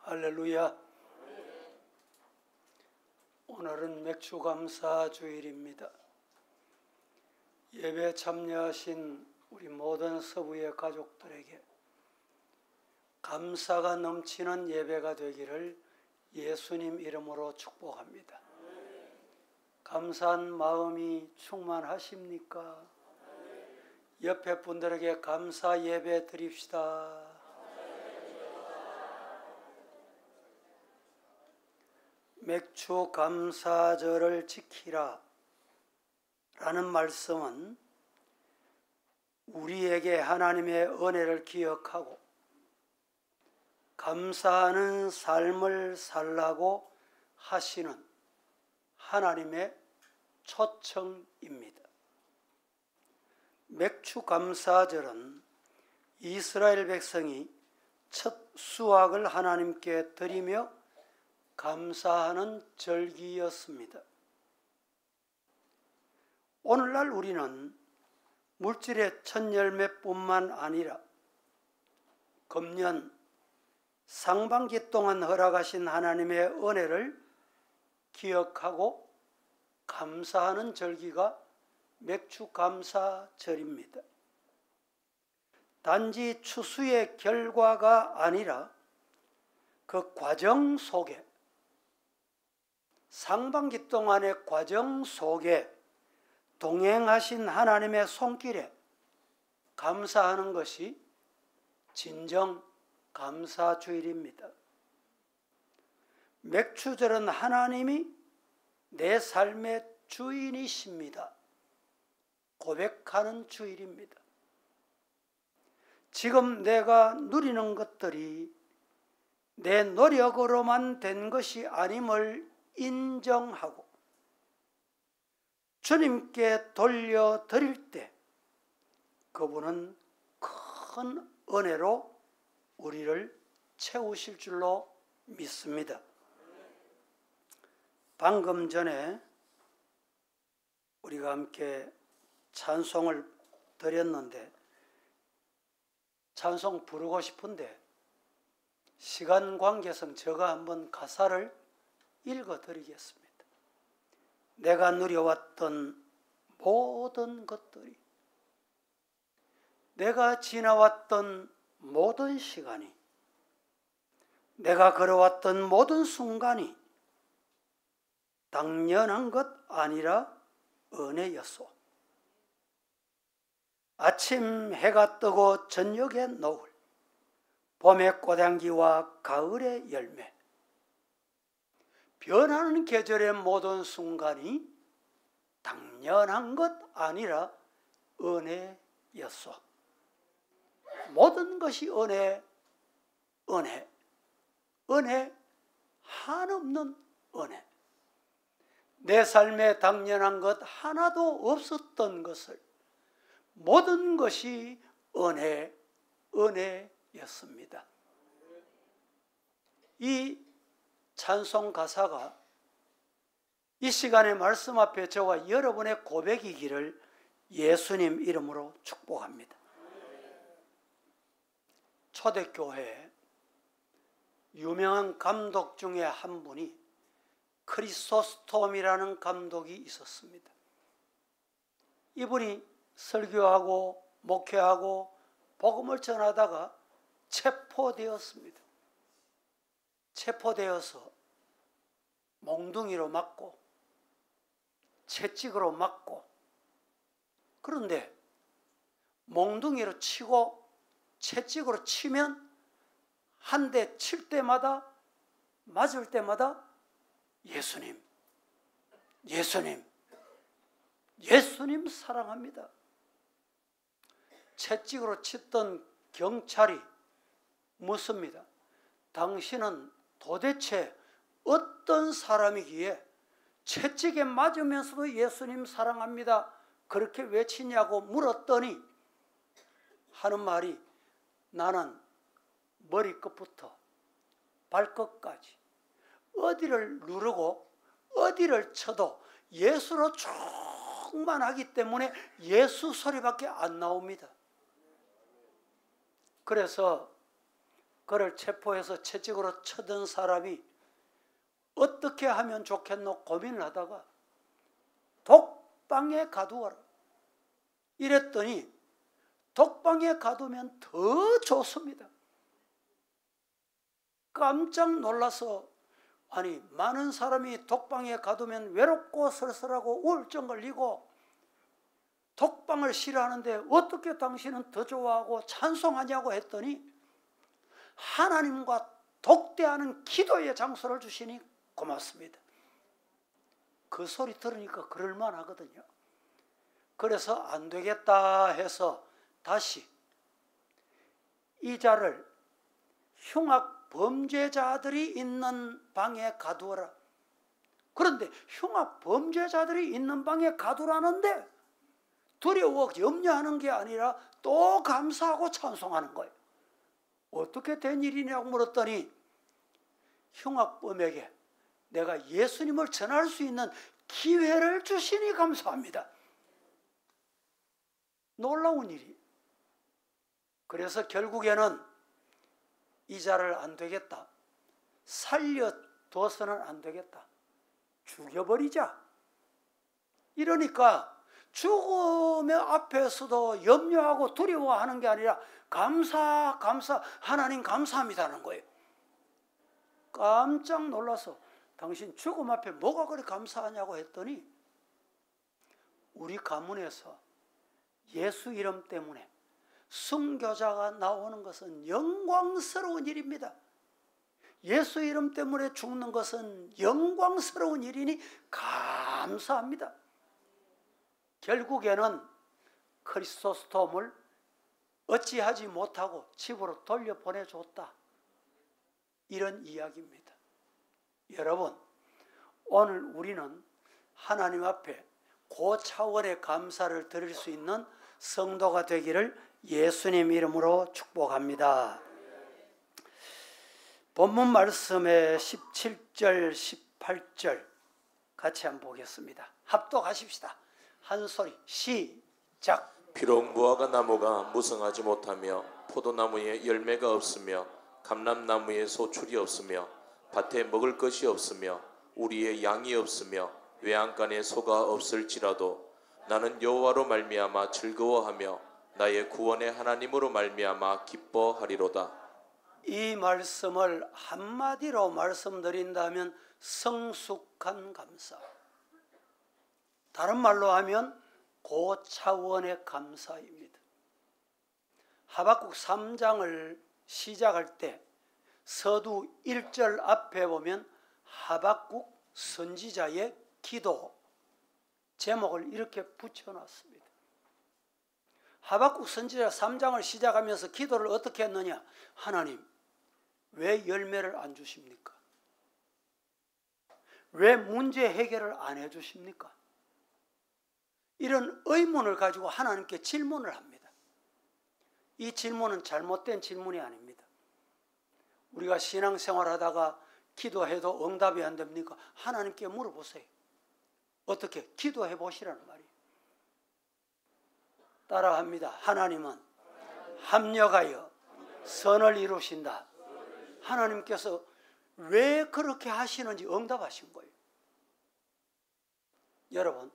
할렐루야. 오늘은 맥주감사 주일입니다. 예배 참여하신 우리 모든 서부의 가족들에게 감사가 넘치는 예배가 되기를 예수님 이름으로 축복합니다. 감사한 마음이 충만하십니까? 옆에 분들에게 감사 예배 드립시다. 맥주 감사절을 지키라 라는 말씀은 우리에게 하나님의 은혜를 기억하고 감사하는 삶을 살라고 하시는 하나님의 초청입니다. 맥주 감사절은 이스라엘 백성이 첫 수확을 하나님께 드리며 감사하는 절기였습니다. 오늘날 우리는 물질의 첫 열매뿐만 아니라 금년 상반기 동안 허락하신 하나님의 은혜를 기억하고 감사하는 절기가 맥주감사절입니다. 단지 추수의 결과가 아니라 그 과정 속에 상반기 동안의 과정 속에 동행하신 하나님의 손길에 감사하는 것이 진정 감사주일입니다. 맥주절은 하나님이 내 삶의 주인이십니다 고백하는 주일입니다. 지금 내가 누리는 것들이 내 노력으로만 된 것이 아님을 인정하고 주님께 돌려드릴 때 그분은 큰 은혜로 우리를 채우실 줄로 믿습니다. 방금 전에 우리가 함께 찬송을 드렸는데 찬송 부르고 싶은데 시간 관계상 제가 한번 가사를 읽어드리겠습니다. 내가 누려왔던 모든 것들이, 내가 지나왔던 모든 시간이, 내가 걸어왔던 모든 순간이 당연한 것 아니라 은혜였소. 아침 해가 뜨고 저녁의 노을, 봄의 꽃향기와 가을의 열매, 변하는 계절의 모든 순간이 당연한 것 아니라 은혜였소. 모든 것이 은혜, 은혜, 은혜, 한없는 은혜. 내 삶에 당연한 것 하나도 없었던 것을 모든 것이 은혜, 은혜였습니다. 이 찬송 가사가 이 시간의 말씀 앞에 저와 여러분의 고백이기를 예수님 이름으로 축복합니다. 초대교회에 유명한 감독 중에 한 분이 크리소스톰이라는 감독이 있었습니다. 이분이 설교하고 목회하고 복음을 전하다가 체포되었습니다. 체포되어서 몽둥이로 맞고 채찍으로 맞고, 그런데 몽둥이로 치고 채찍으로 치면 한 대 칠 때마다 맞을 때마다 예수님, 예수님, 예수님 사랑합니다. 채찍으로 쳤던 경찰이 묻습니다. 당신은 도대체 어떤 사람이기에 채찍에 맞으면서도 예수님 사랑합니다 그렇게 외치냐고 물었더니 하는 말이, 나는 머리끝부터 발끝까지 어디를 누르고 어디를 쳐도 예수로 충만하기 때문에 예수 소리밖에 안 나옵니다. 그래서 그를 체포해서 채찍으로 쳐든 사람이 어떻게 하면 좋겠노 고민을 하다가 독방에 가두어라 이랬더니 독방에 가두면 더 좋습니다. 깜짝 놀라서 아니 많은 사람이 독방에 가두면 외롭고 쓸쓸하고 우울증 걸리고 독방을 싫어하는데 어떻게 당신은 더 좋아하고 찬송하냐고 했더니 하나님과 독대하는 기도의 장소를 주시니 고맙습니다. 그 소리 들으니까 그럴만 하거든요. 그래서 안 되겠다 해서 다시 이자를 흉악 범죄자들이 있는 방에 가두어라. 그런데 흉악 범죄자들이 있는 방에 가두라는데 두려워 염려하는 게 아니라 또 감사하고 찬송하는 거예요. 어떻게 된 일이냐고 물었더니 흉악범에게 내가 예수님을 전할 수 있는 기회를 주시니 감사합니다. 놀라운 일이. 그래서 결국에는 이자를 안 되겠다. 살려둬서는 안 되겠다. 죽여버리자. 이러니까 죽음의 앞에서도 염려하고 두려워하는 게 아니라 감사 하나님 감사합니다는 거예요. 깜짝 놀라서 당신 죽음 앞에 뭐가 그리 감사하냐고 했더니 우리 가문에서 예수 이름 때문에 순교자가 나오는 것은 영광스러운 일입니다. 예수 이름 때문에 죽는 것은 영광스러운 일이니 감사합니다. 결국에는 크리스토스톰을 어찌하지 못하고 집으로 돌려보내줬다. 이런 이야기입니다. 여러분, 오늘 우리는 하나님 앞에 고차원의 감사를 드릴 수 있는 성도가 되기를 예수님 이름으로 축복합니다. 본문 말씀의 17절, 18절 같이 한번 보겠습니다. 합독하십시다. 한 소리 시작. 비록 무화과 나무가 무성하지 못하며 포도나무에 열매가 없으며 감람나무에 소출이 없으며 밭에 먹을 것이 없으며 우리의 양이 없으며 외양간에 소가 없을지라도 나는 여호와로 말미암아 즐거워하며 나의 구원의 하나님으로 말미암아 기뻐하리로다. 이 말씀을 한마디로 말씀드린다면 성숙한 감사. 다른 말로 하면 고차원의 감사입니다. 하박국 3장을 시작할 때 서두 1절 앞에 보면 하박국 선지자의 기도 제목을 이렇게 붙여놨습니다. 하박국 선지자 3장을 시작하면서 기도를 어떻게 했느냐? 하나님, 왜 열매를 안 주십니까? 왜 문제 해결을 안 해주십니까? 이런 의문을 가지고 하나님께 질문을 합니다. 이 질문은 잘못된 질문이 아닙니다. 우리가 신앙생활하다가 기도해도 응답이 안 됩니까? 하나님께 물어보세요. 어떻게? 기도해 보시라는 말이에요. 따라합니다. 하나님은 합력하여 선을 이루신다. 하나님께서 왜 그렇게 하시는지 응답하신 거예요. 여러분,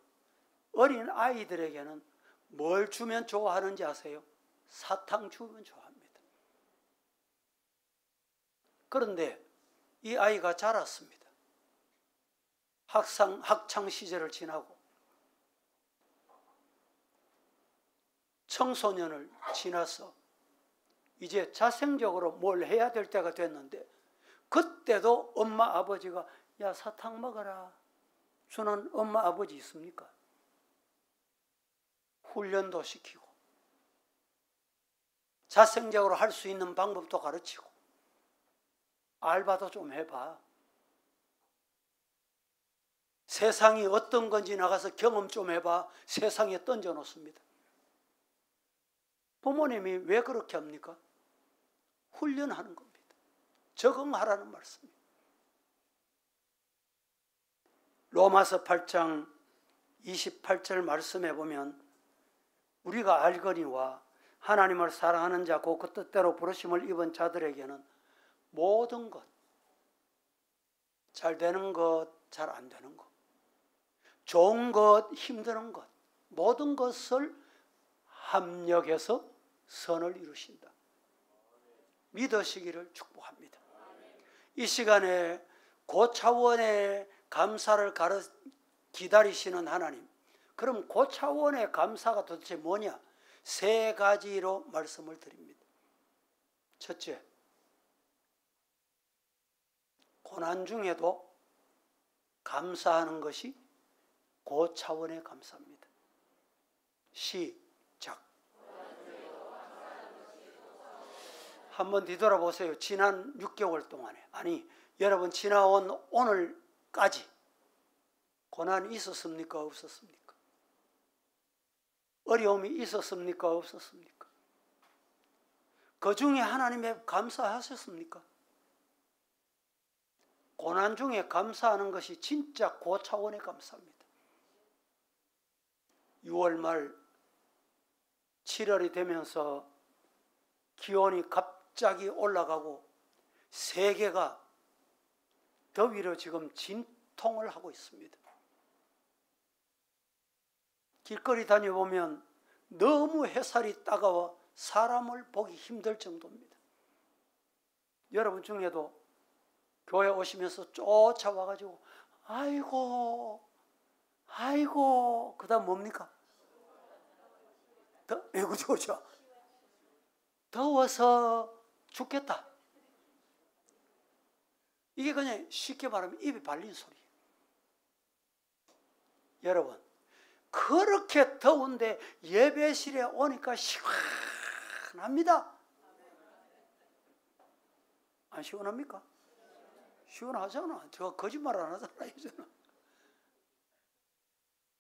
어린 아이들에게는 뭘 주면 좋아하는지 아세요? 사탕 주면 좋아합니다. 그런데 이 아이가 자랐습니다. 학창 시절을 지나고 청소년을 지나서 이제 자생적으로 뭘 해야 될 때가 됐는데 그때도 엄마 아버지가 야 사탕 먹어라 주는 엄마 아버지 있습니까? 훈련도 시키고 자생적으로 할 수 있는 방법도 가르치고 알바도 좀 해봐. 세상이 어떤 건지 나가서 경험 좀 해봐. 세상에 던져놓습니다. 부모님이 왜 그렇게 합니까? 훈련하는 겁니다. 적응하라는 말씀입니다. 로마서 8장 28절 말씀해 보면 우리가 알거니와 하나님을 사랑하는 자 곧 그 뜻대로 부르심을 입은 자들에게는 모든 것, 잘 되는 것, 잘 안 되는 것, 좋은 것, 힘든 것, 모든 것을 합력해서 선을 이루신다. 믿으시기를 축복합니다. 이 시간에 고차원의 감사를 기다리시는 하나님, 그럼 고차원의 감사가 도대체 뭐냐? 세 가지로 말씀을 드립니다. 첫째, 고난 중에도 감사하는 것이 고차원의 감사입니다. 시작. 한번 뒤돌아보세요. 지난 6개월 동안에, 아니 여러분 지나온 오늘까지 고난이 있었습니까? 없었습니까? 어려움이 있었습니까? 없었습니까? 그 중에 하나님에 감사하셨습니까? 고난 중에 감사하는 것이 진짜 고차원의 감사입니다. 6월 말 7월이 되면서 기온이 갑자기 올라가고 세계가 더위로 지금 진통을 하고 있습니다. 길거리 다녀보면 너무 햇살이 따가워 사람을 보기 힘들 정도입니다. 여러분 중에도 교회 오시면서 쫓아와가지고 아이고 그 다음 뭡니까? 그렇죠. 더워서 죽겠다. 이게 그냥 쉽게 말하면 입에 발린 소리예요. 여러분, 그렇게 더운데 예배실에 오니까 시원합니다. 안 시원합니까? 시원하잖아. 저 거짓말 안 하잖아요. 저는.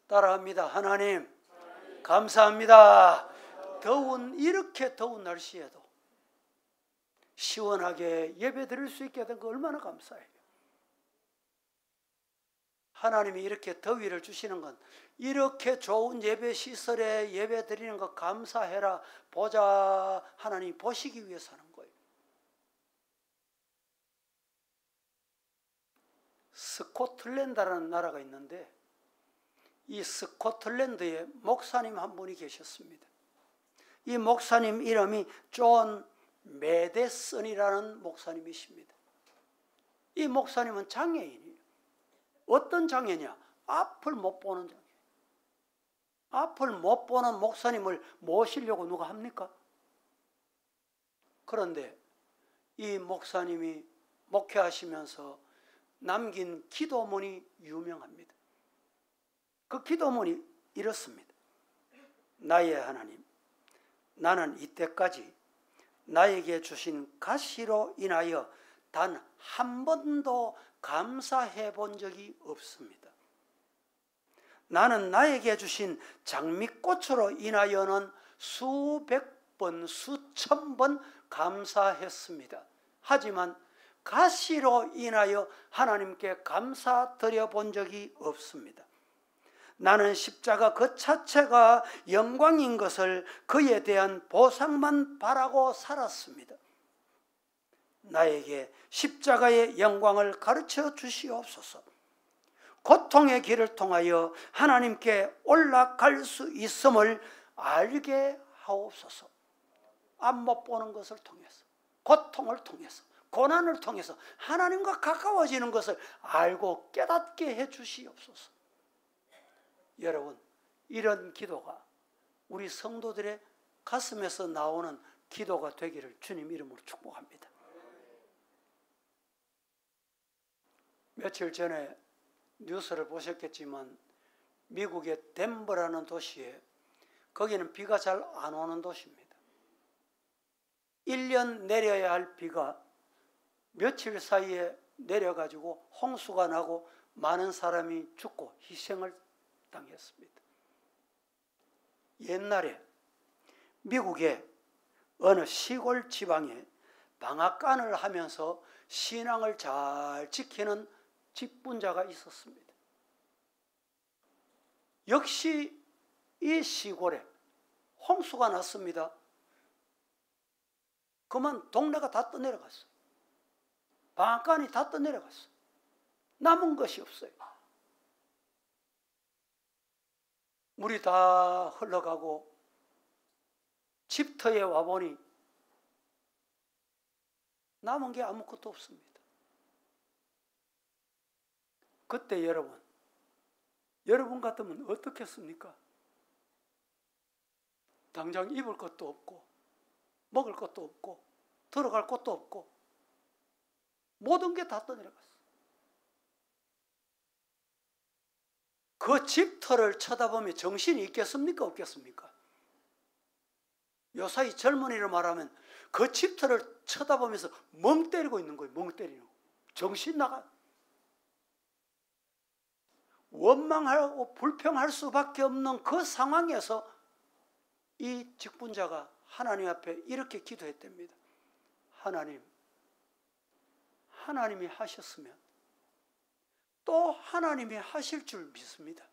따라합니다. 하나님, 감사합니다. 이렇게 더운 날씨에도 시원하게 예배 드릴 수 있게 된 거 얼마나 감사해요. 하나님이 이렇게 더위를 주시는 건 이렇게 좋은 예배 시설에 예배 드리는 거 감사해라. 보자. 하나님 보시기 위해서 하는 거예요. 스코틀랜드라는 나라가 있는데 이 스코틀랜드에 목사님 한 분이 계셨습니다. 이 목사님 이름이 존 메데슨이라는 목사님이십니다. 이 목사님은 장애인이에요. 어떤 장애냐? 앞을 못 보는 장애. 앞을 못 보는 목사님을 모시려고 누가 합니까? 그런데 이 목사님이 목회하시면서 남긴 기도문이 유명합니다. 그 기도문이 이렇습니다. 나의 하나님, 나는 이때까지 나에게 주신 가시로 인하여 단 한 번도 감사해 본 적이 없습니다. 나는 나에게 주신 장미꽃으로 인하여는 수백 번, 수천 번 감사했습니다. 하지만 가시로 인하여 하나님께 감사드려 본 적이 없습니다. 나는 십자가 그 자체가 영광인 것을 그에 대한 보상만 바라고 살았습니다. 나에게 십자가의 영광을 가르쳐 주시옵소서. 고통의 길을 통하여 하나님께 올라갈 수 있음을 알게 하옵소서. 앞 못 보는 것을 통해서, 고통을 통해서, 고난을 통해서 하나님과 가까워지는 것을 알고 깨닫게 해 주시옵소서. 여러분, 이런 기도가 우리 성도들의 가슴에서 나오는 기도가 되기를 주님 이름으로 축복합니다. 며칠 전에 뉴스를 보셨겠지만 미국의 덴버라는 도시에, 거기는 비가 잘 안 오는 도시입니다. 1년 내려야 할 비가 며칠 사이에 내려가지고 홍수가 나고 많은 사람이 죽고 희생을 당했습니다. 옛날에 미국의 어느 시골 지방에 방앗간을 하면서 신앙을 잘 지키는 직분자가 있었습니다. 역시 이 시골에 홍수가 났습니다. 그만 동네가 다 떠내려갔어요. 방앗간이 다 떠내려갔어. 남은 것이 없어요. 물이 다 흘러가고 집터에 와보니 남은 게 아무것도 없습니다. 그때 여러분 같으면 어떻겠습니까? 당장 입을 것도 없고 먹을 것도 없고 들어갈 곳도 없고 모든 게 다 떠내려갔어. 그 집터를 쳐다보면 정신이 있겠습니까? 없겠습니까? 요사이 젊은이를 말하면 그 집터를 쳐다보면서 멍 때리고 있는 거예요. 멍 때리는 거. 정신 나가. 원망하고 불평할 수밖에 없는 그 상황에서 이 직분자가 하나님 앞에 이렇게 기도했답니다. 하나님이 하셨으면 또 하나님이 하실 줄 믿습니다.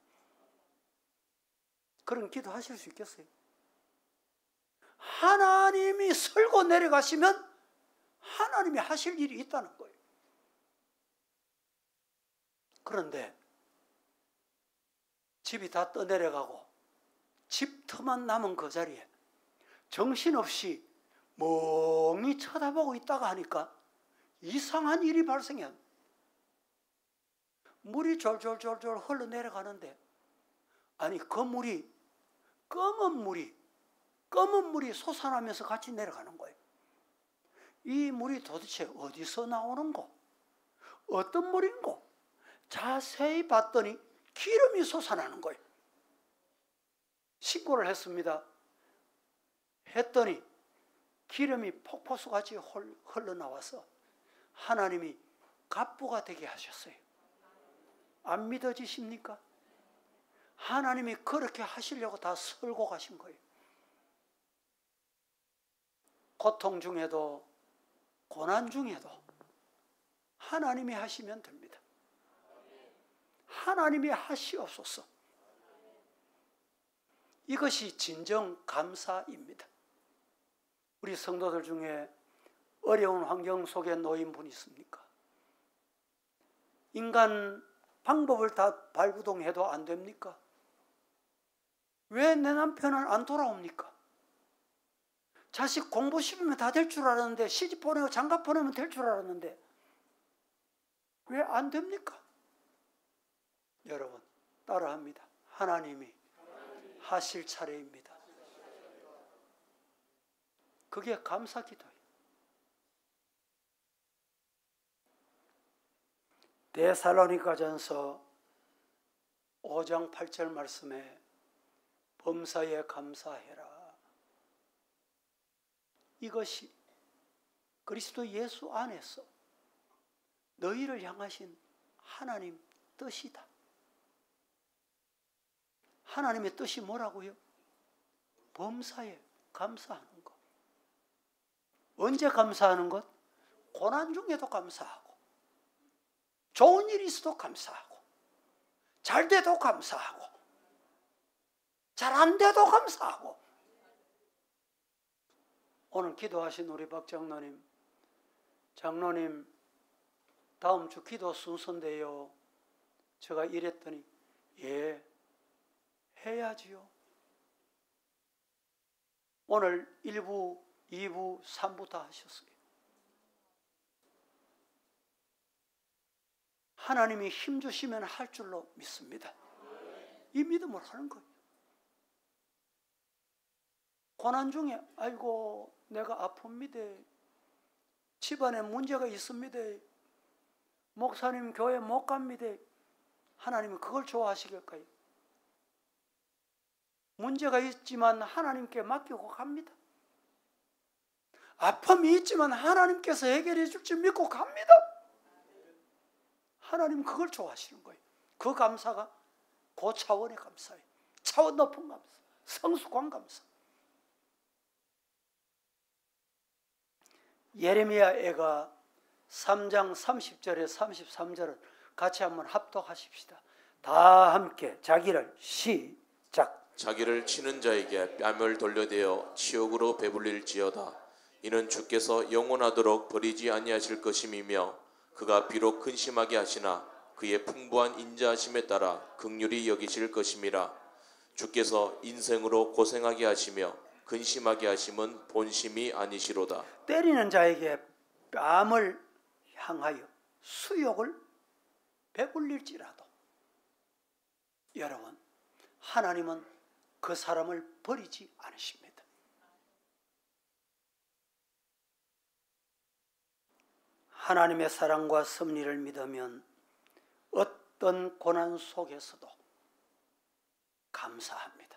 그런 기도 하실 수 있겠어요? 하나님이 설고 내려가시면 하나님이 하실 일이 있다는 거예요. 그런데 집이 다 떠내려가고 집터만 남은 그 자리에 정신없이 멍이 쳐다보고 있다가 하니까 이상한 일이 발생해요. 물이 졸졸졸졸 흘러내려가는데 아니 그 물이 검은 물이 솟아나면서 같이 내려가는 거예요. 이 물이 도대체 어디서 나오는 거? 어떤 물인고? 자세히 봤더니 기름이 솟아나는 거예요. 신고를 했습니다. 했더니 기름이 폭포수같이 흘러나와서 하나님이 갑부가 되게 하셨어요. 안 믿어지십니까? 하나님이 그렇게 하시려고 다 설고 가신 거예요. 고통 중에도 고난 중에도 하나님이 하시면 됩니다. 하나님이 하시옵소서. 이것이 진정 감사입니다. 우리 성도들 중에 어려운 환경 속에 놓인 분이 있습니까? 인간 방법을 다 발부동해도 안 됩니까? 왜 내 남편은 안 돌아옵니까? 자식 공부 시키면 다 될 줄 알았는데, 시집 보내고 장가 보내면 될 줄 알았는데 왜 안 됩니까? 여러분 따라합니다. 하나님이 하실 차례입니다. 그게 감사 기도예요. 데살로니가전서 5장 8절 말씀에 범사에 감사해라. 이것이 그리스도 예수 안에서 너희를 향하신 하나님 뜻이다. 하나님의 뜻이 뭐라고요? 범사에 감사하는 것. 언제 감사하는 것? 고난 중에도 감사하고, 좋은 일이 있어도 감사하고, 잘 돼도 감사하고, 잘 안 돼도 감사하고. 오늘 기도하신 우리 박 장로님, 다음 주 기도 순서인데요. 제가 이랬더니 예, 해야지요. 오늘 1부, 2부, 3부 다 하셨어요. 하나님이 힘 주시면 할 줄로 믿습니다. 이 믿음을 하는 거예요. 고난 중에 아이고 내가 아픕니다. 집안에 문제가 있습니다. 목사님 교회 못 갑니다. 하나님은 그걸 좋아하시겠까요? 문제가 있지만 하나님께 맡기고 갑니다. 아픔이 있지만 하나님께서 해결해 줄 줄 믿고 갑니다. 하나님은 그걸 좋아하시는 거예요. 그 감사가 고차원의 감사예요. 차원 높은 감사, 성숙한 감사. 예레미야 애가 3장 30절에 33절을 같이 한번 합독하십시다. 다 함께 자기를 시작. 자기를 치는 자에게 뺨을 돌려대어 치욕으로 배불릴지어다. 이는 주께서 영원하도록 버리지 아니하실 것임이며 그가 비록 근심하게 하시나 그의 풍부한 인자하심에 따라 긍휼히 여기실 것임이라. 주께서 인생으로 고생하게 하시며 근심하게 하심은 본심이 아니시로다. 때리는 자에게 뺨을 향하여 수욕을 베풀릴지라도 여러분, 하나님은 그 사람을 버리지 않으십니다. 하나님의 사랑과 섭리를 믿으면 어떤 고난 속에서도 감사합니다.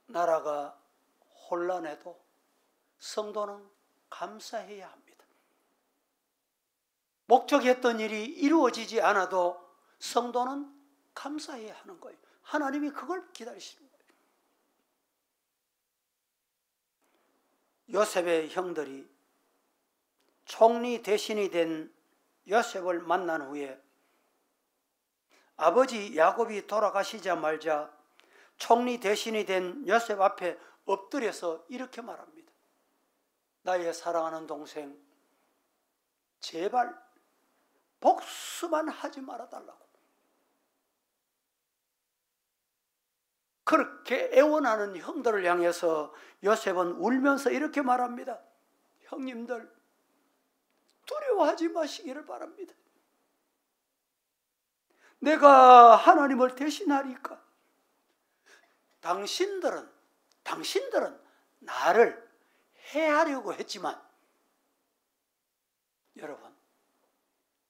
나라가 혼란해도 성도는 감사해야 합니다. 목적했던 일이 이루어지지 않아도 성도는 감사해야 하는 거예요. 하나님이 그걸 기다리시는 거예요. 요셉의 형들이 총리 대신이 된 요셉을 만난 후에 아버지 야곱이 돌아가시자마자 총리 대신이 된 요셉 앞에 엎드려서 이렇게 말합니다. 나의 사랑하는 동생, 제발 복수만 하지 말아달라고. 그렇게 애원하는 형들을 향해서 요셉은 울면서 이렇게 말합니다. 형님들, 두려워하지 마시기를 바랍니다. 내가 하나님을 대신하리까. 당신들은 나를 해하려고 했지만 여러분,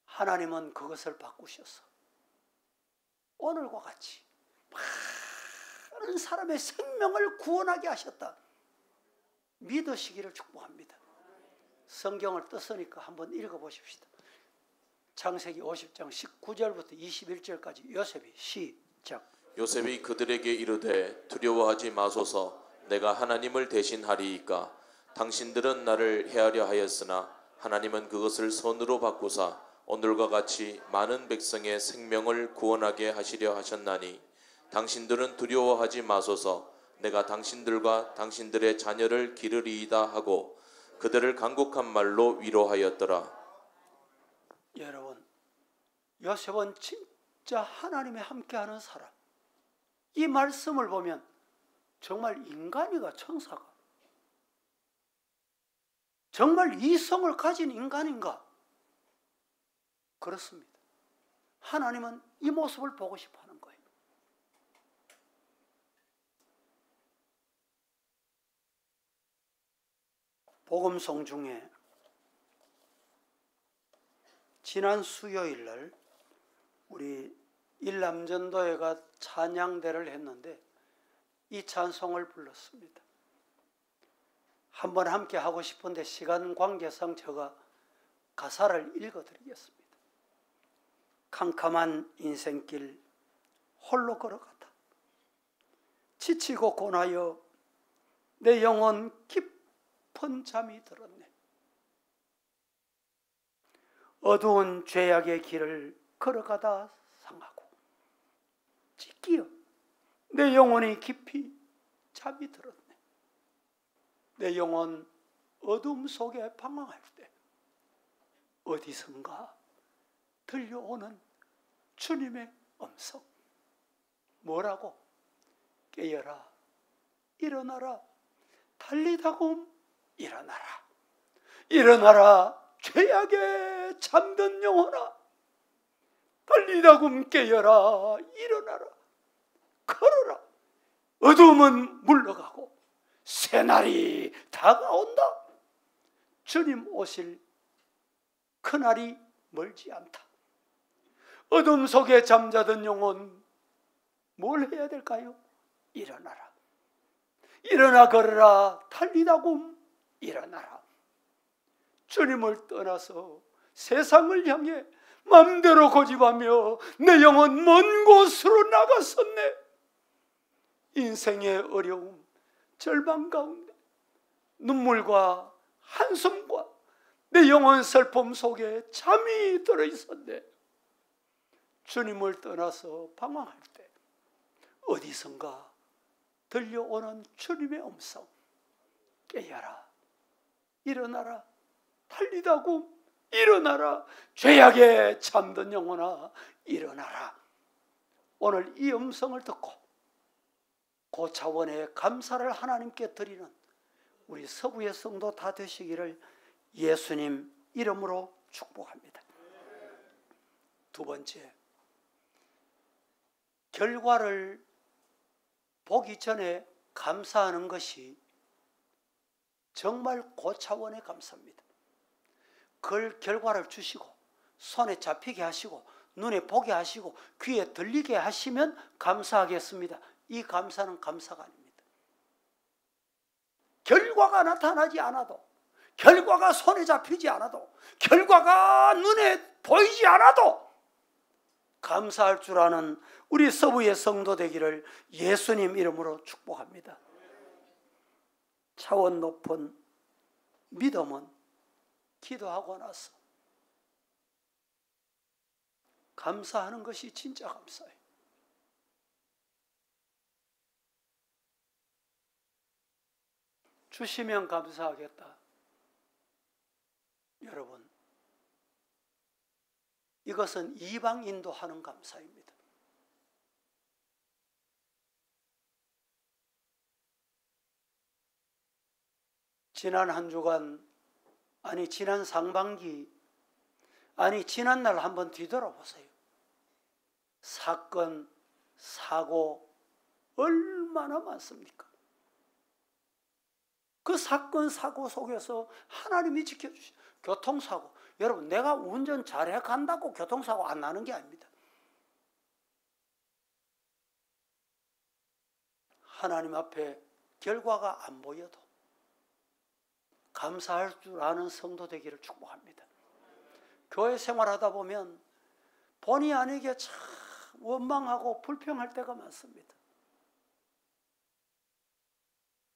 하나님은 그것을 바꾸셔서 오늘과 같이 많은 사람의 생명을 구원하게 하셨다. 믿으시기를 축복합니다. 성경을 떴으니까 한번 읽어보십시다. 창세기 50장 19절부터 21절까지 요셉이 시작. 요셉이 그들에게 이르되 두려워하지 마소서. 내가 하나님을 대신하리이까. 당신들은 나를 해하려 하였으나 하나님은 그것을 선으로 바꾸사 오늘과 같이 많은 백성의 생명을 구원하게 하시려 하셨나니 당신들은 두려워하지 마소서. 내가 당신들과 당신들의 자녀를 기르리이다 하고 그들을 간곡한 말로 위로하였더라. 여러분, 요셉은 진짜 하나님의 함께하는 사람. 이 말씀을 보면 정말 인간이가 천사가, 정말 이성을 가진 인간인가? 그렇습니다. 하나님은 이 모습을 보고 싶어 하는 거예요. 복음송 중에 지난 수요일 날 우리 일남전도회가 찬양대를 했는데 이 찬송을 불렀습니다. 한번 함께 하고 싶은데 시간 관계상 제가 가사를 읽어드리겠습니다. 캄캄한 인생길 홀로 걸어가다 지치고 고나여 내 영혼 깊은 잠이 들었네. 어두운 죄악의 길을 걸어가다 상하고 찢기어 내 영혼이 깊이 잠이 들었네. 내 영혼 어둠 속에 방황할 때 어디선가 들려오는 주님의 음성. 뭐라고? 깨어라, 일어나라, 달리다곰 일어나라. 일어나라, 죄악에 잠든 영혼아. 달리다곰 깨어라, 일어나라. 걸어라. 어둠은 물러가고 새날이 다가온다. 주님 오실 그날이 멀지 않다. 어둠 속에 잠자던 영혼, 뭘 해야 될까요? 일어나라. 일어나 걸어라. 달리다곰 일어나라. 주님을 떠나서 세상을 향해 마음대로 고집하며 내 영혼 먼 곳으로 나갔었네. 인생의 어려움, 절망 가운데 눈물과 한숨과 내 영혼 슬픔 속에 잠이 들어있었네. 주님을 떠나서 방황할 때 어디선가 들려오는 주님의 음성. 깨어라, 일어나라, 할리다고 일어나라. 죄악에 잠든 영혼아 일어나라. 오늘 이 음성을 듣고 고차원의 감사를 하나님께 드리는 우리 서부의 성도 다 되시기를 예수님 이름으로 축복합니다. 두 번째, 결과를 보기 전에 감사하는 것이 정말 고차원의 감사입니다. 그 결과를 주시고 손에 잡히게 하시고 눈에 보게 하시고 귀에 들리게 하시면 감사하겠습니다. 이 감사는 감사가 아닙니다. 결과가 나타나지 않아도, 결과가 손에 잡히지 않아도, 결과가 눈에 보이지 않아도 감사할 줄 아는 우리 서부의 성도 되기를 예수님 이름으로 축복합니다. 차원 높은 믿음은 기도하고 나서 감사하는 것이 진짜 감사예요. 주시면 감사하겠다. 여러분, 이것은 이방인도 하는 감사입니다. 지난 한 주간, 아니 지난 상반기, 아니 지난날 한번 뒤돌아보세요. 사건, 사고 얼마나 많습니까? 그 사건, 사고 속에서 하나님이 지켜주시죠. 교통사고, 여러분 내가 운전 잘해 간다고 교통사고 안 나는 게 아닙니다. 하나님 앞에 결과가 안 보여도 감사할 줄 아는 성도 되기를 축복합니다. 교회 생활하다 보면 본의 아니게 참 원망하고 불평할 때가 많습니다.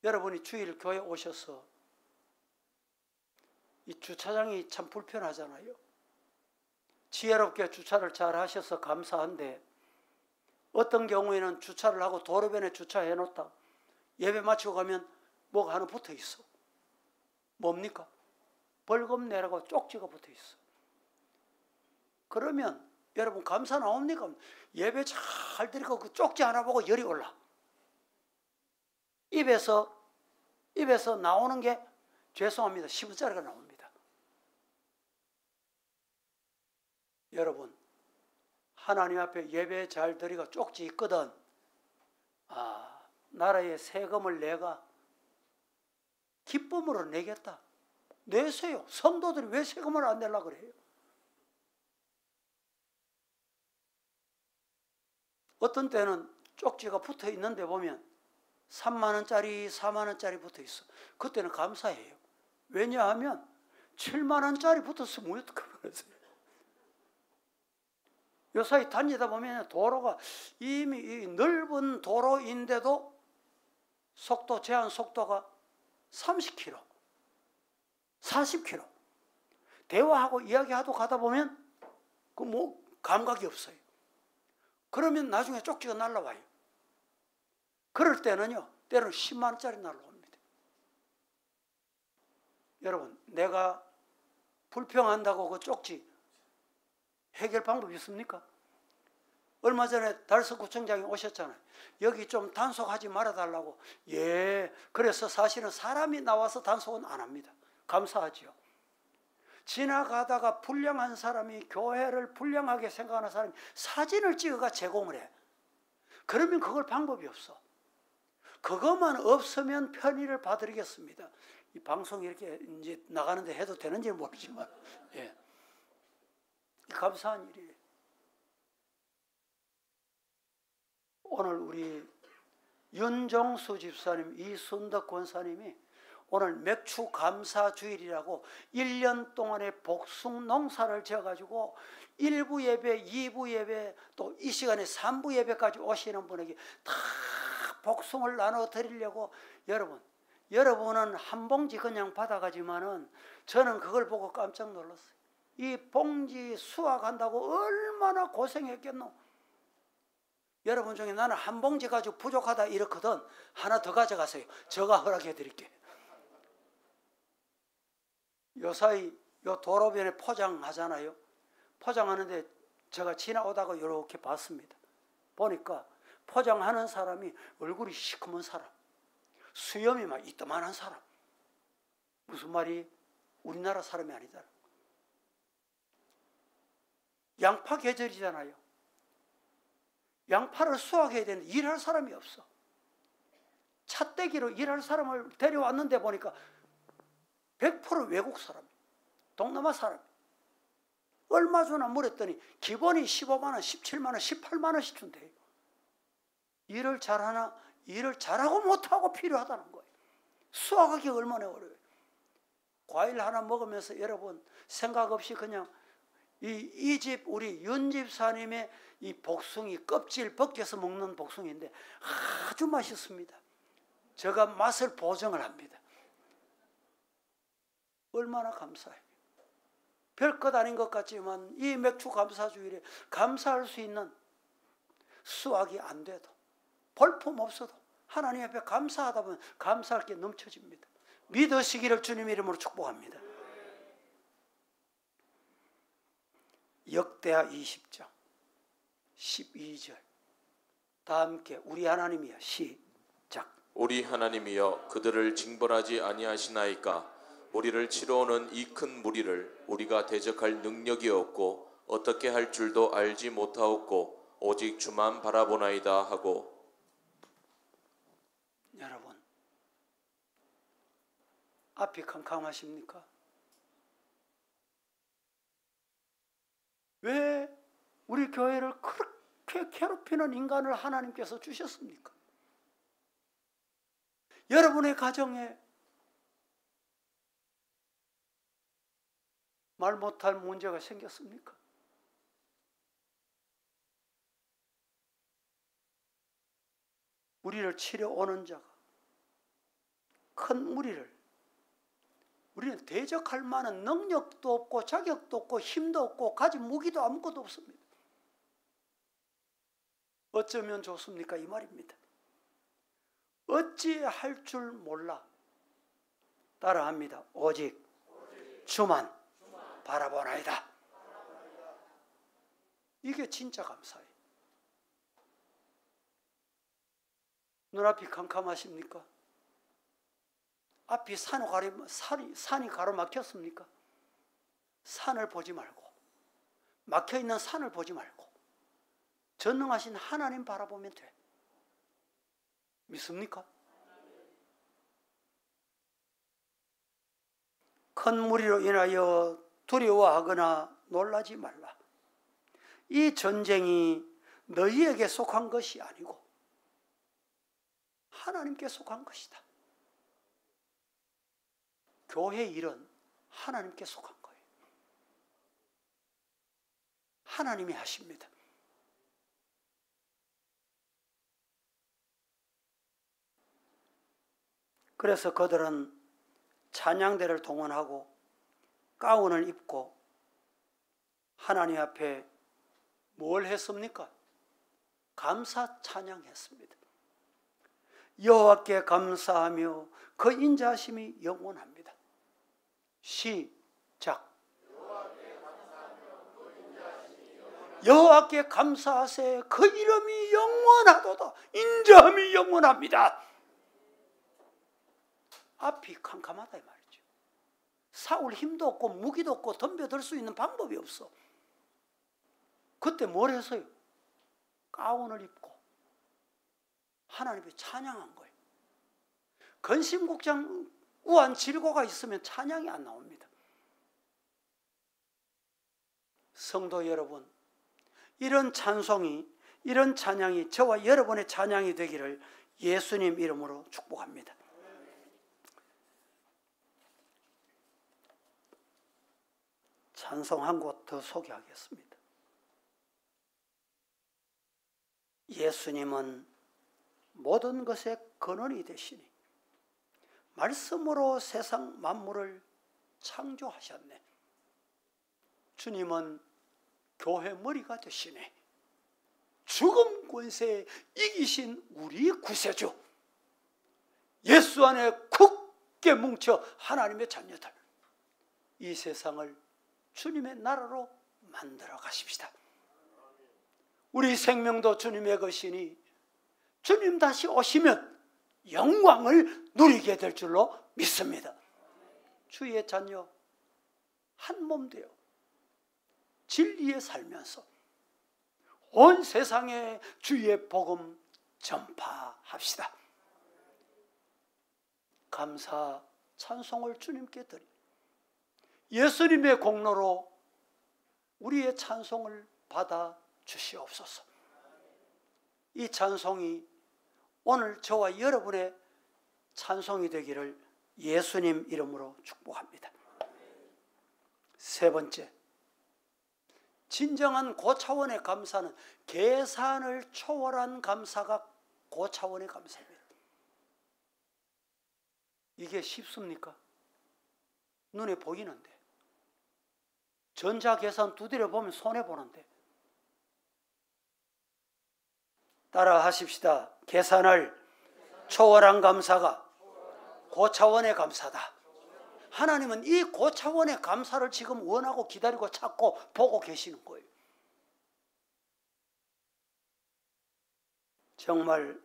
여러분이 주일 교회 오셔서 이 주차장이 참 불편하잖아요. 지혜롭게 주차를 잘 하셔서 감사한데 어떤 경우에는 주차를 하고 도로변에 주차해 놓다 예배 마치고 가면 뭐가 하나 붙어 있어. 뭡니까? 벌금 내라고 쪽지가 붙어 있어. 그러면 여러분 감사 나옵니까? 예배 잘 드리고 그 쪽지 하나 보고 열이 올라. 입에서 나오는 게 죄송합니다. 10원짜리가 나옵니다. 여러분, 하나님 앞에 예배 잘 드리고 쪽지 있거든. 나라의 세금을 내가 기쁨으로 내겠다. 내세요. 성도들이 왜 세금을 안 내려고 그래요? 어떤 때는 쪽지가 붙어 있는데 보면 3만 원짜리, 4만 원짜리 붙어 있어. 그때는 감사해요. 왜냐하면 7만 원짜리 붙었으면 어떡하겠어요? 요사이 다니다 보면 도로가 이미 넓은 도로인데도 속도 제한 속도가 30km, 40km. 대화하고 이야기하고 가다 보면 그 뭐 감각이 없어요. 그러면 나중에 쪽지가 날라와요. 그럴 때는요, 때로는 10만 원짜리 날라옵니다. 여러분, 내가 불평한다고 그 쪽지 해결 방법이 있습니까? 얼마 전에 달서구청장이 오셨잖아요. 여기 좀 단속하지 말아달라고. 예, 그래서 사실은 사람이 나와서 단속은 안 합니다. 감사하지요. 지나가다가 불량한 사람이, 교회를 불량하게 생각하는 사람이 사진을 찍어가 제공을 해. 그러면 그걸 방법이 없어. 그것만 없으면 편의를 봐드리겠습니다. 이 방송이 이렇게 이제 나가는데 해도 되는지 모르지만, 예. 감사한 일이에요. 오늘 우리 윤정수 집사님, 이순덕 권사님이 오늘 맥주 감사 주일이라고 1년 동안의 복숭 농사를 지어가지고 1부 예배, 2부 예배, 또 이 시간에 3부 예배까지 오시는 분에게 다 복숭을 나눠 드리려고. 여러분은 한 봉지 그냥 받아가지만은 저는 그걸 보고 깜짝 놀랐어요. 이 봉지 수확한다고 얼마나 고생했겠노. 여러분 중에 나는 한 봉지 가지고 부족하다 이렇거든. 하나 더 가져가세요. 제가 허락해 드릴게요. 요사이 요 도로변에 포장하잖아요. 포장하는데 제가 지나오다가 이렇게 봤습니다. 보니까 포장하는 사람이 얼굴이 시커먼 사람, 수염이 막 이따만한 사람. 무슨 말이? 우리나라 사람이 아니잖아. 양파 계절이잖아요. 양파를 수확해야 되는데 일할 사람이 없어. 차떼기로 일할 사람을 데려왔는데 보니까 100% 외국 사람, 동남아 사람. 얼마 주나 물었더니 기본이 15만 원, 17만 원, 18만 원씩 준대요. 일을 잘하나? 일을 잘하고 못하고 필요하다는 거예요. 수확하기 얼마나 어려워요. 과일 하나 먹으면서 여러분 생각 없이 그냥 이 집 우리 윤 집사님의 이 복숭이 껍질 벗겨서 먹는 복숭이인데 아주 맛있습니다. 제가 맛을 보증을 합니다. 얼마나 감사해요. 별것 아닌 것 같지만 이 맥주 감사주일에 감사할 수 있는 수확이 안 돼도 볼품 없어도 하나님 앞에 감사하다 보면 감사할 게 넘쳐집니다. 믿으시기를 주님 이름으로 축복합니다. 역대하 20장 12절 다 함께 우리 하나님이여 시작. 우리 하나님이여 그들을 징벌하지 아니하시나이까. 우리를 치러오는 이 큰 무리를 우리가 대적할 능력이 없고 어떻게 할 줄도 알지 못하옵고 오직 주만 바라보나이다 하고. 여러분 앞이 캄캄하십니까? 왜 우리 교회를 그렇게 괴롭히는 인간을 하나님께서 주셨습니까? 여러분의 가정에 말 못할 문제가 생겼습니까? 우리를 치러 오는 자가 큰 무리를 우리는 대적할 만한 능력도 없고 자격도 없고 힘도 없고 가진 무기도 아무것도 없습니다. 어쩌면 좋습니까? 이 말입니다. 어찌할 줄 몰라. 따라합니다. 오직 주만 바라보나이다. 이게 진짜 감사해요. 눈앞이 캄캄하십니까? 앞이 산이 가로막혔습니까? 산을 보지 말고 막혀있는 산을 보지 말고 전능하신 하나님 바라보면 돼. 믿습니까? 큰 무리로 인하여 두려워하거나 놀라지 말라. 이 전쟁이 너희에게 속한 것이 아니고 하나님께 속한 것이다. 교회 일은 하나님께 속한 거예요. 하나님이 하십니다. 그래서 그들은 찬양대를 동원하고 가운을 입고 하나님 앞에 뭘 했습니까? 감사 찬양했습니다. 여호와께 감사하며 그 인자하심이 영원합니다. 시작. 여호와께 감사하세. 그 이름이 영원하도다. 인자함이 영원합니다. 앞이 캄캄하다 이 말이죠. 싸울 힘도 없고 무기도 없고 덤벼들 수 있는 방법이 없어. 그때 뭘 했어요? 가운을 입고 하나님께 찬양한 거예요. 근심국장 우한 질고가 있으면 찬양이 안 나옵니다. 성도 여러분, 이런 찬송이, 이런 찬양이 저와 여러분의 찬양이 되기를 예수님 이름으로 축복합니다. 찬송 한 곳 더 소개하겠습니다. 예수님은 모든 것의 근원이 되시니 말씀으로 세상 만물을 창조하셨네. 주님은 교회 머리가 되시네. 죽음 권세에 이기신 우리 구세주, 예수 안에 굳게 뭉쳐 하나님의 자녀들, 이 세상을 주님의 나라로 만들어 가십시다. 우리 생명도 주님의 것이니 주님 다시 오시면 영광을 누리게 될 줄로 믿습니다. 주의 자녀 한 몸 되어 진리에 살면서 온 세상에 주의 복음 전파합시다. 감사 찬송을 주님께 드리 예수님의 공로로 우리의 찬송을 받아 주시옵소서. 이 찬송이 오늘 저와 여러분의 찬송이 되기를 예수님 이름으로 축복합니다. 세 번째, 진정한 고차원의 감사는 계산을 초월한 감사가 고차원의 감사입니다. 이게 쉽습니까? 눈에 보이는데, 전자계산 두드려 보면 손해보는데. 따라 하십시다. 계산을 초월한 감사가 고차원의 감사다. 하나님은 이 고차원의 감사를 지금 원하고 기다리고 찾고 보고 계시는 거예요. 정말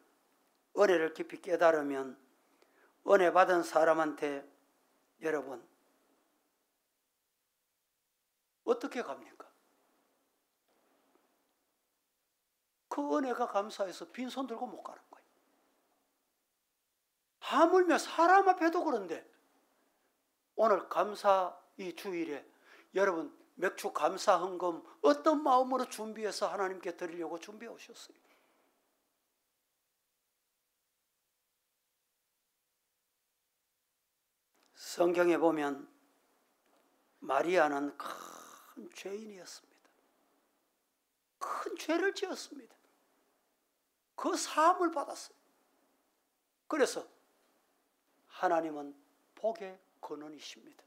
은혜를 깊이 깨달으면 은혜 받은 사람한테 여러분 어떻게 갑니까? 그 은혜가 감사해서 빈손 들고 못 가는 거예요. 하물며 사람 앞에도 그런데 오늘 감사 이 주일에 여러분 맥주 감사 헌금 어떤 마음으로 준비해서 하나님께 드리려고 준비해 오셨어요? 성경에 보면 마리아는 큰 죄인이었습니다. 큰 죄를 지었습니다. 그 사함을 받았어요. 그래서 하나님은 복의 근원이십니다.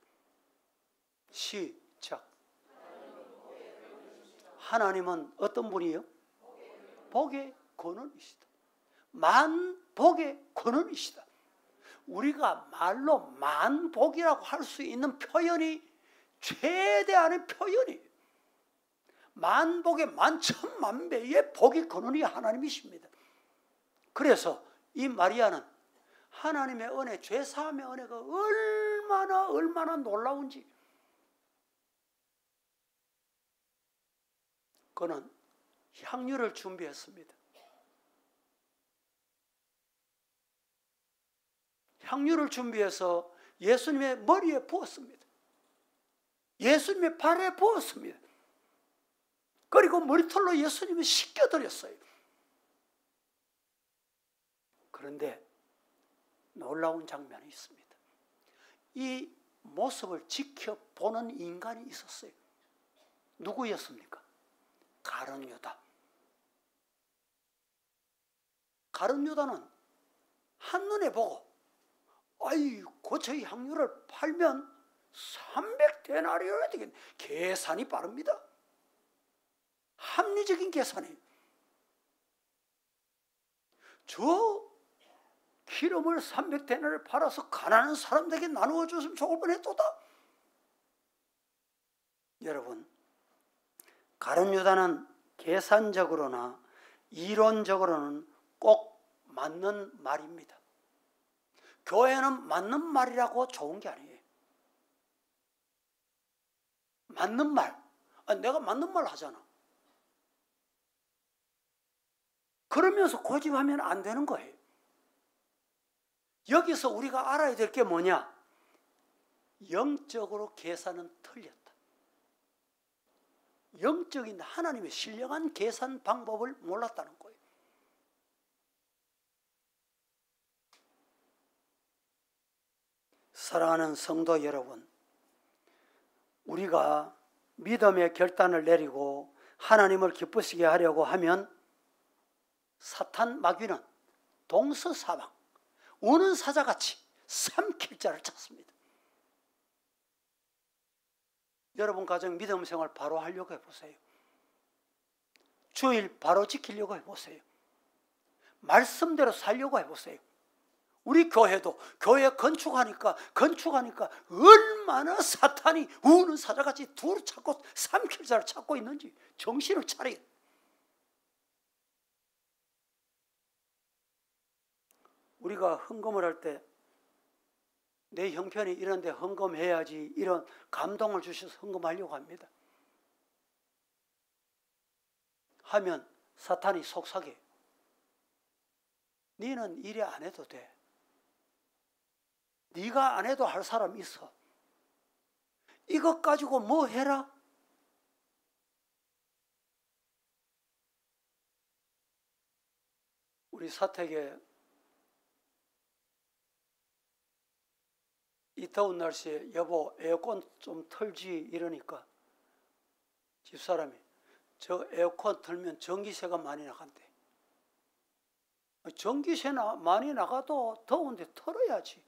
시작. 하나님은 어떤 분이에요? 복의 근원이시다. 만복의 근원이시다. 우리가 말로 만복이라고 할 수 있는 표현이 최대한의 표현이에요. 만복의 만천만배의 복의 근원이 하나님이십니다. 그래서 이 마리아는 하나님의 은혜, 죄사함의 은혜가 얼마나 놀라운지 그는 향유를 준비했습니다. 향유를 준비해서 예수님의 머리에 부었습니다. 예수님의 발에 부었습니다. 그리고 머리털로 예수님을 씻겨드렸어요. 그런데 놀라운 장면이 있습니다. 이 모습을 지켜보는 인간이 있었어요. 누구였습니까? 가룟 유다. 가룟 유다는 한눈에 보고 아이고 저 향유를 팔면 300데나리온이 되겠네. 계산이 빠릅니다. 합리적인 계산이에요. 저 기름을 300데나리온을 팔아서 가난한 사람들에게 나누어 줬으면 좋을 뻔했도다. 여러분, 가룟 유다는 계산적으로나 이론적으로는 꼭 맞는 말입니다. 교회는 맞는 말이라고 좋은 게 아니에요. 맞는 말. 내가 맞는 말 하잖아. 그러면서 고집하면 안 되는 거예요. 여기서 우리가 알아야 될 게 뭐냐? 영적으로 계산은 틀렸다. 영적인 하나님의 신령한 계산 방법을 몰랐다는 거예요. 사랑하는 성도 여러분, 우리가 믿음의 결단을 내리고 하나님을 기쁘시게 하려고 하면 사탄 마귀는 동서사방 우는 사자같이 삼킬 자를 찾습니다. 여러분 가정 믿음 생활 바로 하려고 해보세요. 주일 바로 지키려고 해보세요. 말씀대로 살려고 해보세요. 우리 교회도 교회 건축하니까 얼마나 사탄이 우는 사자같이 둘을 찾고 삼킬 자를 찾고 있는지 정신을 차려. 우리가 헌금을 할 때 내 형편이 이런데 헌금해야지 이런 감동을 주셔서 헌금하려고 합니다. 하면 사탄이 속삭여요. 너는 이래 안 해도 돼. 네가 안 해도 할 사람 있어. 이것 가지고 뭐 해라? 우리 사택에 이 더운 날씨에 여보 에어컨 좀 틀지 이러니까 집사람이 저 에어컨 틀면 전기세가 많이 나간대. 전기세나 많이 나가도 더운데 틀어야지.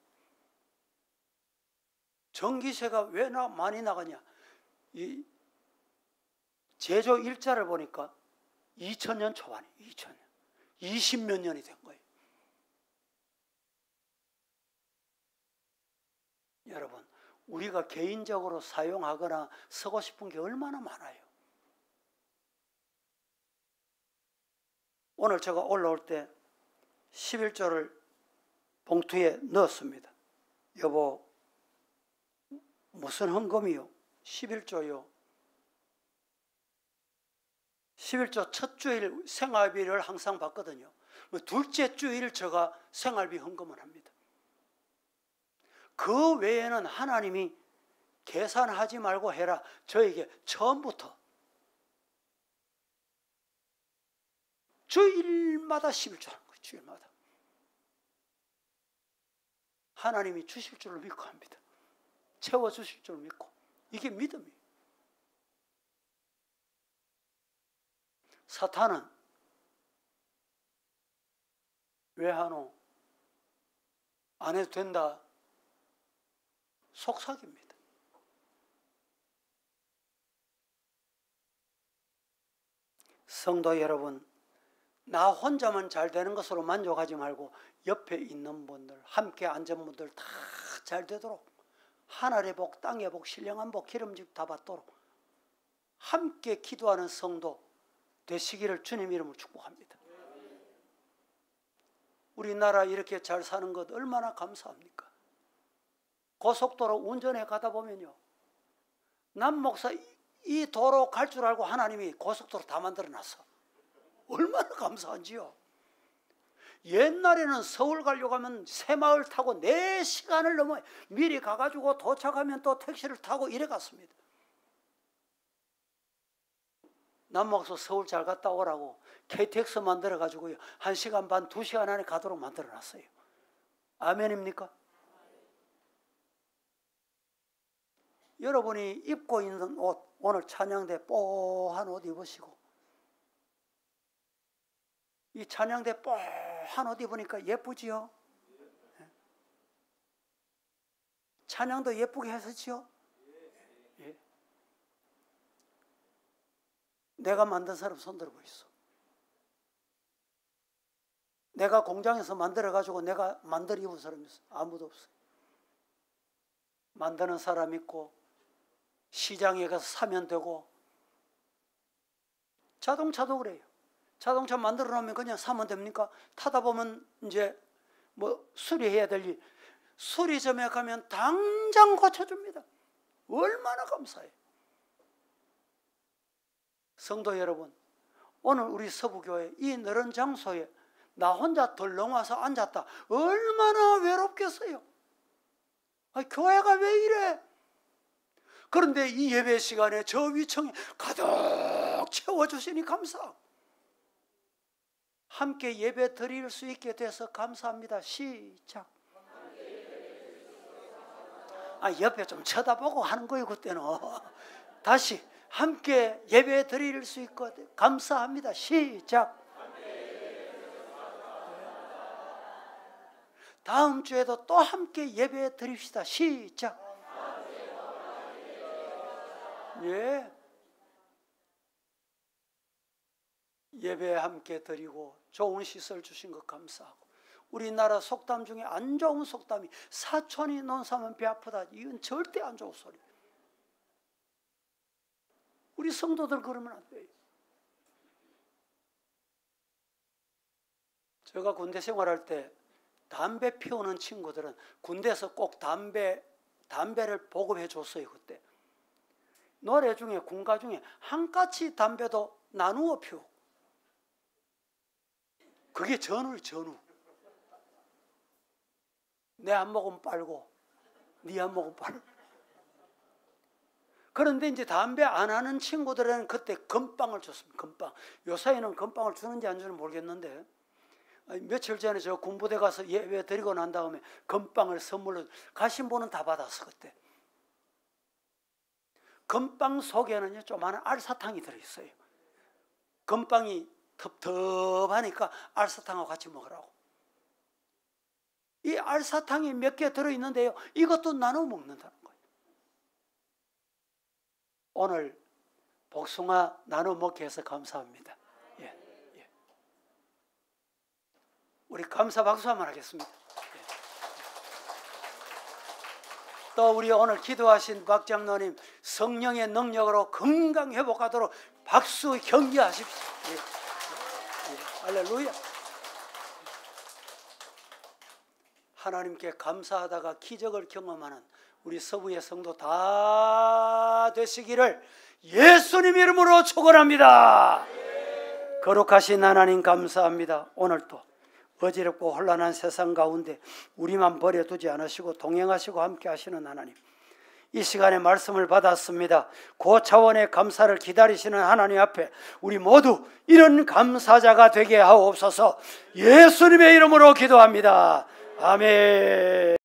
전기세가 왜 많이 나가냐? 이 제조 일자를 보니까 2000년 초반에 2000년 20몇 년이 된 거예요. 여러분, 우리가 개인적으로 사용하거나 쓰고 싶은 게 얼마나 많아요. 오늘 제가 올라올 때 11조를 봉투에 넣었습니다. 여보, 무슨 헌금이요? 11조요. 11조 첫 주일 생활비를 항상 받거든요. 둘째 주일 제가 생활비 헌금을 합니다. 그 외에는 하나님이 계산하지 말고 해라. 저에게 처음부터 주일마다 11조 하는 거예요. 주일마다. 하나님이 주실 줄을 믿고 합니다. 채워주실 줄을 믿고. 이게 믿음이에요. 사탄은 왜 하노? 안 해도 된다. 속삭입니다. 성도 여러분, 나 혼자만 잘 되는 것으로 만족하지 말고 옆에 있는 분들, 함께 앉은 분들 다 잘 되도록 하늘의 복, 땅의 복, 신령한 복, 기름집 다 받도록 함께 기도하는 성도 되시기를 주님 이름으로 축복합니다. 우리나라 이렇게 잘 사는 것 얼마나 감사합니까? 고속도로 운전해 가다 보면요, 남 목사 이 도로 갈 줄 알고 하나님이 고속도로 다 만들어 놨어. 얼마나 감사한지요. 옛날에는 서울 가려고 하면 새마을 타고 4시간을 넘어 미리 가가지고 도착하면 또 택시를 타고 이래 갔습니다. 남 목사 서울 잘 갔다 오라고 KTX 만들어 가지고요 1시간 반 2시간 안에 가도록 만들어 놨어요. 아멘입니까? 여러분이 입고 있는 옷, 오늘 찬양대 뽀한 옷 입으시고 이 찬양대 뽀한 옷 입으니까 예쁘지요? 찬양도 예쁘게 했었지요? 예. 내가 만든 사람 손 들고 있어. 내가 공장에서 만들어가지고 내가 만들어 입은 사람이 있어. 아무도 없어요. 만드는 사람 있고 시장에 가서 사면 되고 자동차도 그래요. 자동차 만들어 놓으면 그냥 사면 됩니까? 타다 보면 이제 뭐 수리해야 될 일, 수리점에 가면 당장 고쳐줍니다. 얼마나 감사해요. 성도 여러분, 오늘 우리 서부교회 이 넓은 장소에 나 혼자 덜렁 와서 앉았다. 얼마나 외롭겠어요. 교회가 왜 이래? 그런데 이 예배 시간에 저 위층에 가득 채워주시니 감사하고 함께 예배 드릴 수 있게 돼서 감사합니다. 시작. 옆에 좀 쳐다보고 하는 거예요. 그때는 다시 함께 예배 드릴 수 있거든. 감사합니다. 시작. 다음 주에도 또 함께 예배 드립시다. 시작. 예. 예배 함께 드리고 좋은 시설 주신 것 감사하고 우리나라 속담 중에 안 좋은 속담이 사촌이 논사면 배 아프다. 이건 절대 안 좋은 소리. 우리 성도들 그러면 안 돼요. 제가 군대 생활할 때 담배 피우는 친구들은 군대에서 꼭 담배를 보급해 줬어요. 그때 노래 중에 군가 중에 한 까치 담배도 나누어 피우고, 그게 전우예요. 전우. 내 한 모금 빨고 네 한 모금 빨고. 그런데 이제 담배 안 하는 친구들은 그때 금빵을 줬습니다. 금빵. 요사이는 금빵을 주는지 안 주는지 모르겠는데, 며칠 전에 저 군부대 가서 예배 드리고 난 다음에 금빵을 선물로 가신 분은 다 받았어. 그때 금빵 속에는요 조그마한 알사탕이 들어있어요. 금빵이 텁텁하니까 알사탕하고 같이 먹으라고. 이 알사탕이 몇 개 들어있는데요, 이것도 나눠 먹는다는 거예요. 오늘 복숭아 나눠 먹게 해서 감사합니다. 우리 감사 박수 한번 하겠습니다. 또 우리 오늘 기도하신 박 장로님 성령의 능력으로 건강 회복하도록 박수 격려하십시오. 할렐루야. 하나님께 감사하다가 기적을 경험하는 우리 서부의 성도 다 되시기를 예수님 이름으로 축원합니다. 거룩하신 하나님 감사합니다. 오늘도 어지럽고 혼란한 세상 가운데 우리만 버려두지 않으시고 동행하시고 함께 하시는 하나님, 이 시간에 말씀을 받았습니다. 고차원의 감사를 기다리시는 하나님 앞에 우리 모두 이런 감사자가 되게 하옵소서. 예수님의 이름으로 기도합니다. 아멘.